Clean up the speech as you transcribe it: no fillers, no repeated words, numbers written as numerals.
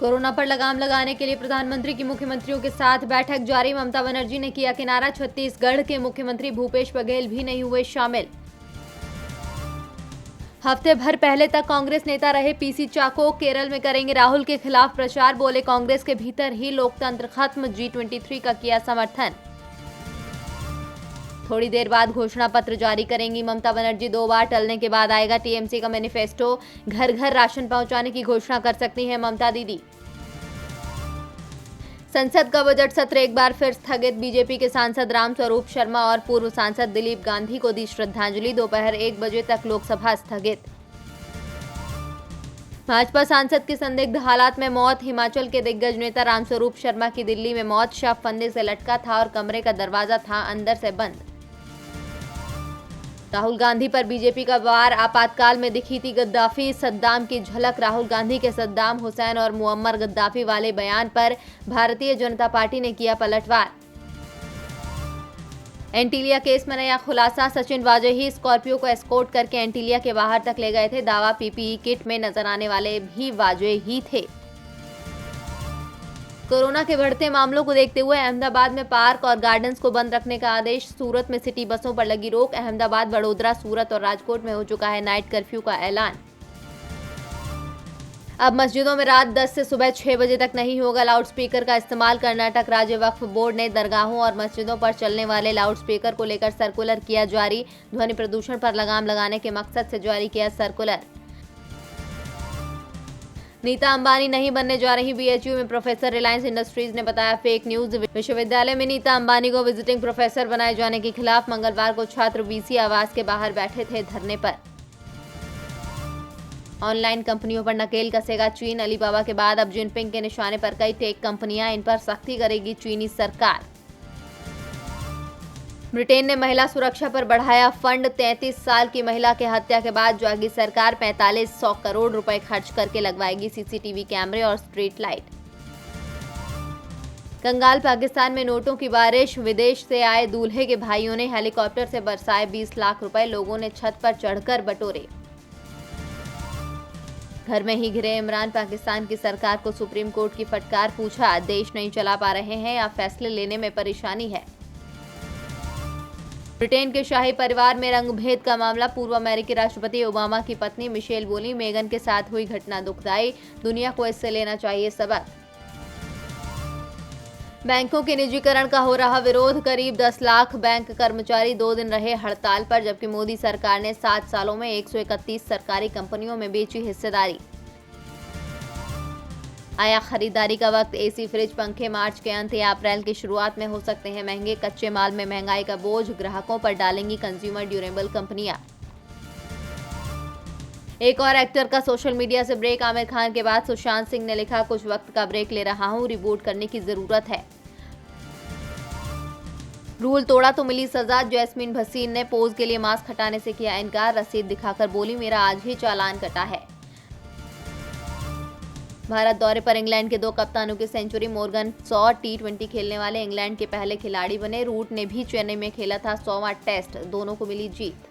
Corona पर लगाम लगाने के लिए प्रधानमंत्री की मुख्यमंत्रियों के साथ बैठक जारी। ममता बनर्जी ने किया किनारा। छत्तीसगढ़ के मुख्यमंत्री भूपेश बघेल भी नहीं हुए शामिल। हफ्ते भर पहले तक कांग्रेस नेता रहे पीसी चाको केरल में करेंगे राहुल के खिलाफ प्रचार। बोले कांग्रेस के भीतर ही लोकतंत्र खत्म। G23 का किया समर्थन। थोड़ी देर बाद घोषणा पत्र जारी करेंगी ममता बनर्जी। 2 बार टलने के बाद आएगा टीएमसी का मैनिफेस्टो। घर घर राशन पहुंचाने की घोषणा कर सकती हैं ममता दीदी। संसद का बजट सत्र एक बार फिर स्थगित। बीजेपी के सांसद रामस्वरूप शर्मा और पूर्व सांसद दिलीप गांधी को दी श्रद्धांजलि। दोपहर 1 बजे तक लोकसभा स्थगित। भाजपा सांसद की संदिग्ध हालात में मौत। हिमाचल के दिग्गज नेता रामस्वरूप शर्मा की दिल्ली में मौत। शव फंदे से लटका था और कमरे का दरवाजा था अंदर से बंद। राहुल गांधी पर बीजेपी का वार। आपातकाल में दिखी थी गद्दाफी सद्दाम की झलक। राहुल गांधी के सद्दाम हुसैन और मुअम्मर गद्दाफी वाले बयान पर भारतीय जनता पार्टी ने किया पलटवार। एंटीलिया केस में नया खुलासा। सचिन वाजपेयी स्कॉर्पियो को एस्कॉर्ट करके एंटीलिया के बाहर तक ले गए थे। दावा पीपीई किट में नजर आने वाले भी वाजपेयी थे। कोरोना के बढ़ते मामलों को देखते हुए अहमदाबाद में पार्क और गार्डन्स को बंद रखने का आदेश। सूरत में सिटी बसों पर लगी रोक। अहमदाबाद, बड़ोदरा, सूरत और राजकोट में हो चुका है नाइट कर्फ्यू का ऐलान। अब मस्जिदों में रात 10 से सुबह 6 बजे तक नहीं होगा लाउडस्पीकर का इस्तेमाल। कर्नाटक राज्य वक्फ बोर्ड ने दरगाहों और मस्जिदों पर चलने वाले लाउडस्पीकर को लेकर सर्कुलर किया जारी। ध्वनि प्रदूषण पर लगाम लगाने के मकसद से जारी किया सर्कुलर। नीता अंबानी नहीं बनने जा रही बीएचयू में प्रोफेसर। रिलायंस इंडस्ट्रीज ने बताया फेक न्यूज। विश्वविद्यालय में नीता अंबानी को विजिटिंग प्रोफेसर बनाए जाने के खिलाफ मंगलवार को छात्र वीसी आवास के बाहर बैठे थे धरने पर। ऑनलाइन कंपनियों पर नकेल कसेगा चीन। अलीबाबा के बाद अब जिनपिंग के निशाने पर कई टेक कंपनियां। इन पर सख्ती करेगी चीनी सरकार। ब्रिटेन ने महिला सुरक्षा पर बढ़ाया फंड। 33 साल की महिला की हत्या के बाद जागी सरकार 4500 करोड़ रुपए खर्च करके लगवाएगी सीसीटीवी कैमरे और स्ट्रीट लाइट। कंगाल पाकिस्तान में नोटों की बारिश। विदेश से आए दूल्हे के भाइयों ने हेलीकॉप्टर से बरसाए 20 लाख रुपए। लोगों ने छत पर चढ़कर बटोरे। घर में ही घिरे इमरान। पाकिस्तान की सरकार को सुप्रीम कोर्ट की फटकार। पूछा देश नहीं चला पा रहे हैं या फैसले लेने में परेशानी है। ब्रिटेन के शाही परिवार में रंगभेद का मामला। पूर्व अमेरिकी राष्ट्रपति ओबामा की पत्नी मिशेल बोली मेगन के साथ हुई घटना दुखदाई। दुनिया को इससे लेना चाहिए सबक। बैंकों के निजीकरण का हो रहा विरोध। करीब 10 लाख बैंक कर्मचारी 2 दिन रहे हड़ताल पर। जबकि मोदी सरकार ने 7 सालों में 131 सरकारी कंपनियों में बेची हिस्सेदारी। आया खरीदारी का वक्त। एसी, फ्रिज, पंखे मार्च के अंत या अप्रैल की शुरुआत में हो सकते हैं महंगे। कच्चे माल में महंगाई का बोझ ग्राहकों पर डालेंगी कंज्यूमर ड्यूरेबल कंपनियां। एक और एक्टर का सोशल मीडिया से ब्रेक। आमिर खान के बाद सुशांत सिंह ने लिखा कुछ वक्त का ब्रेक ले रहा हूं, रिबूट करने की जरूरत है। रूल तोड़ा तो मिली सजा। जैस्मीन भसीन ने पोज के लिए मास्क हटाने से किया इनकार। रसीद दिखाकर बोली मेरा आज ही चालान कटा है। भारत दौरे पर इंग्लैंड के 2 कप्तानों की सेंचुरी। मोर्गन 100 T20 खेलने वाले इंग्लैंड के पहले खिलाड़ी बने। रूट ने भी चेन्नई में खेला था 100वां टेस्ट। दोनों को मिली जीत।